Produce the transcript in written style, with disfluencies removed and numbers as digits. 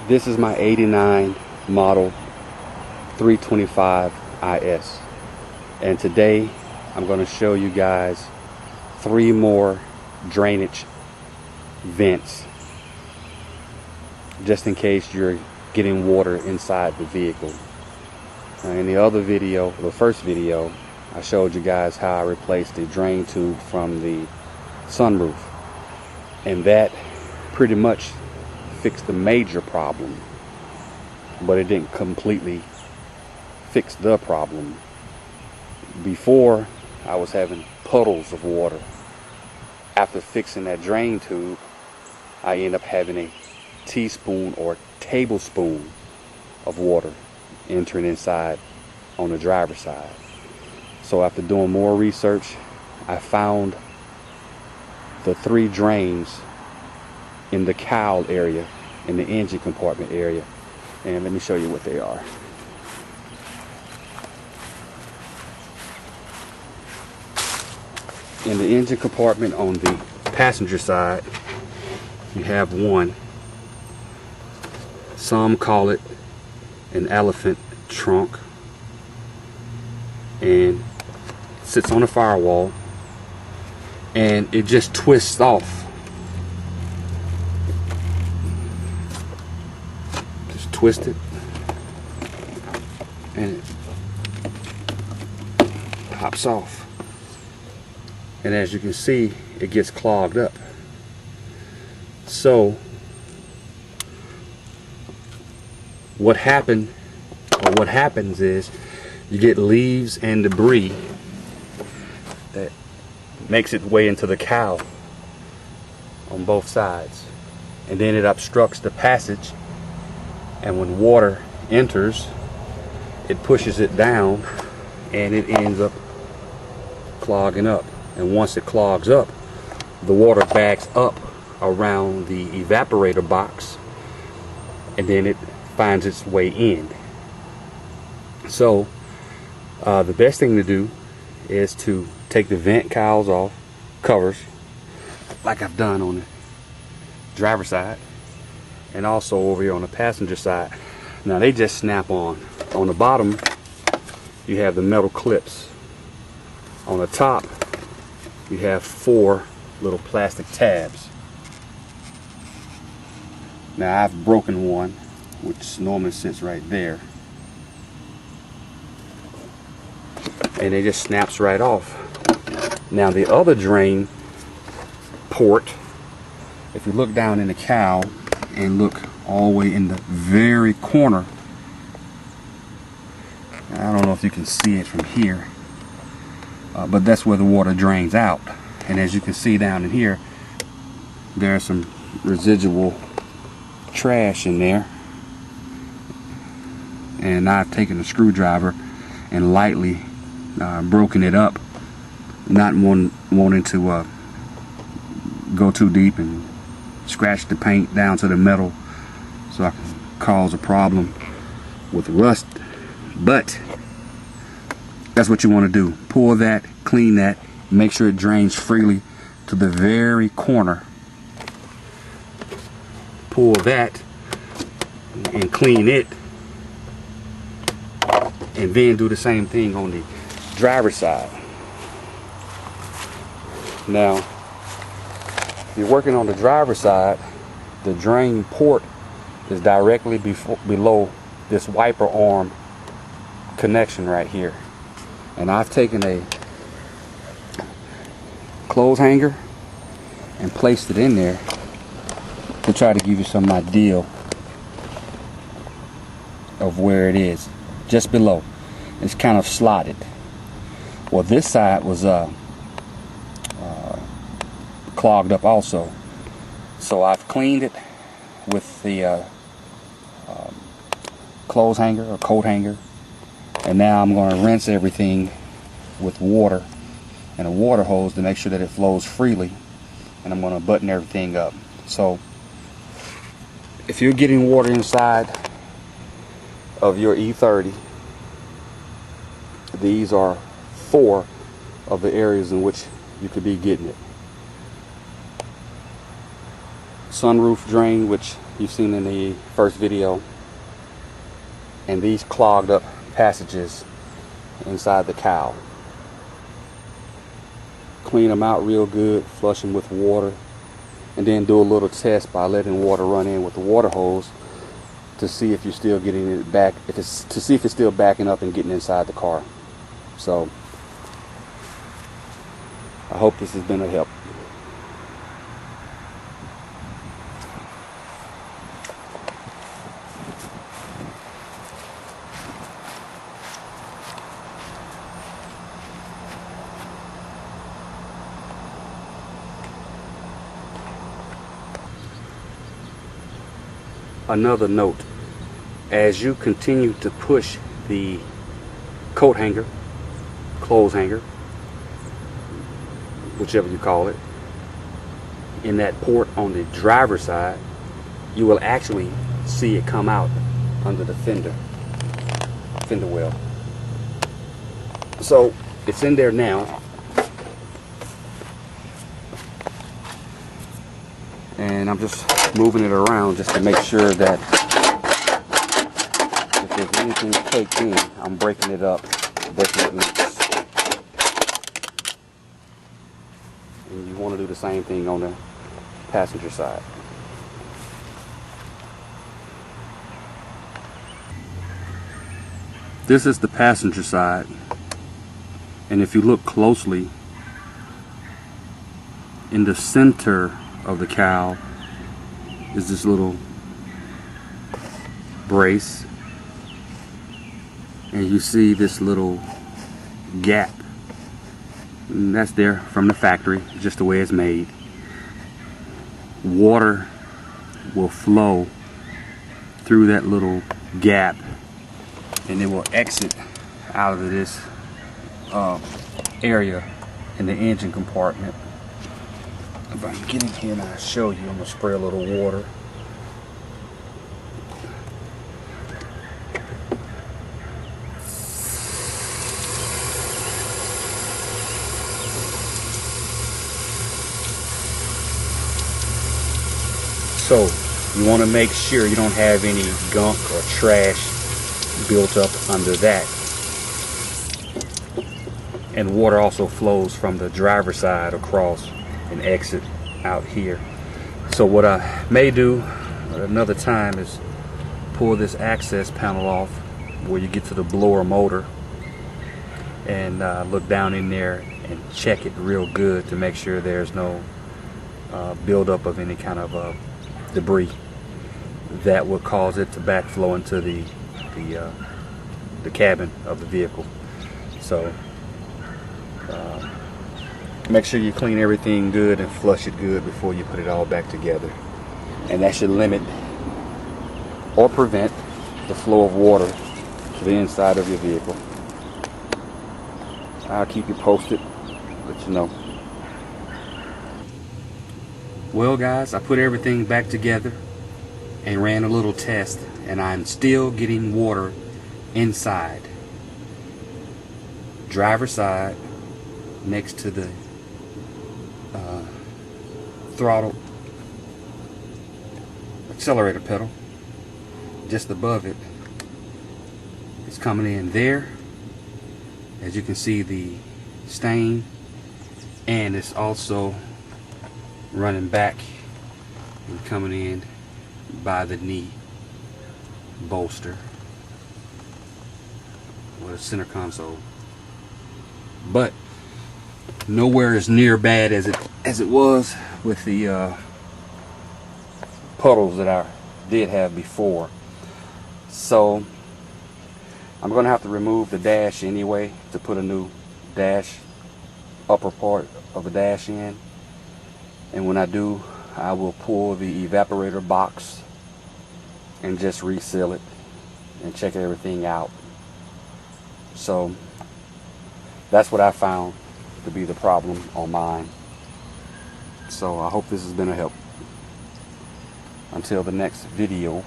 This is my 89 model 325 IS, and today I'm going to show you guys 3 more drainage vents, just in case you're getting water inside the vehicle. In the other video, the first video, I showed you guys how I replaced the drain tube from the sunroof, and that pretty much fixed the major problem, but it didn't completely fix the problem. Before, I was having puddles of water. After fixing that drain tube, I end up having a teaspoon or tablespoon of water entering inside on the driver's side. So after doing more research, I found the 3 drains in the cowl area, in the engine compartment area, and let me show you what they are. In the engine compartment on the passenger side, you have one. Some call it an elephant trunk, and it sits on the firewall and it just twists off. Just twist it and it pops off. And as you can see, it gets clogged up. So what happens is you get leaves and debris that makes its way into the cowl on both sides, and then it obstructs the passage, and when water enters, it pushes it down and it ends up clogging up. And once it clogs up, the water backs up around the evaporator box, and then it finds its way in. So the best thing to do is to take the vent cowls off, covers, like I've done on the driver's side, and also over here on the passenger side. Now they just snap on. On the bottom, you have the metal clips. On the top, you have 4 little plastic tabs. Now I've broken one, which normally sits right there, and it just snaps right off. Now the other drain port, if you look down in the cowl and look all the way in the very corner, I don't know if you can see it from here, but that's where the water drains out. And as you can see down in here, there's some residual trash in there, and I've taken a screwdriver and lightly broken it up, not wanting to go too deep and scratch the paint down to the metal, so I can cause a problem with rust. But that's what you want to do. Pull that, clean that, make sure it drains freely to the very corner. Pull that and clean it, and then do the same thing on the driver's side. Now, if you're working on the driver's side, the drain port is directly below this wiper arm connection right here. And I've taken a clothes hanger and placed it in there to try to give you some idea of where it is. Just below. It's kind of slotted. Well, this side was clogged up also. So I've cleaned it with the clothes hanger or coat hanger, and now I'm going to rinse everything with water and a water hose to make sure that it flows freely, and I'm going to button everything up. So if you're getting water inside of your E30, these are 4 of the areas in which you could be getting it. sunroof drain, which you've seen in the first video, and these clogged up passages inside the cowl. Clean them out real good, flush them with water, and then do a little test by letting water run in with the water hose to see if you're still getting it back, to see if it's still backing up and getting inside the car. So I hope this has been a help. Another note, as you continue to push the coat hanger, clothes hanger, whichever you call it, in that port on the driver's side, you will actually see it come out under the fender well. So it's in there now, and I'm just moving it around just to make sure that if there's anything caked in, I'm breaking it up, breaking it loose. And you want to do the same thing on the passenger side. This is the passenger side, and if you look closely, in the center of the cowl is this little brace, and you see this little gap, and that's there from the factory, just the way it's made. Water will flow through that little gap, and it will exit out of this area in the engine compartment. If I can get in here and I'll show you, I'm going to spray a little water. So you want to make sure you don't have any gunk or trash built up under that. And water also flows from the driver's side across and exit out here. So what I may do at another time is pull this access panel off where you get to the blower motor and look down in there and check it real good to make sure there's no buildup of any kind of debris that would cause it to backflow into the cabin of the vehicle. So make sure you clean everything good and flush it good before you put it all back together, and that should limit or prevent the flow of water to the inside of your vehicle. I'll keep you posted, let you know. Well guys, I put everything back together and ran a little test, and I'm still getting water inside. Driver's side, next to the throttle accelerator pedal, just above it. It's coming in there, as you can see the stain, and it's also running back and coming in by the knee bolster with a center console, but nowhere as near bad as it was with the puddles that I did have before. So I'm gonna have to remove the dash anyway to put a new dash, upper part of the dash in, and when I do, I will pull the evaporator box and just reseal it and check everything out. So that's what I found to be the problem on mine. So I hope this has been a help. Until the next video.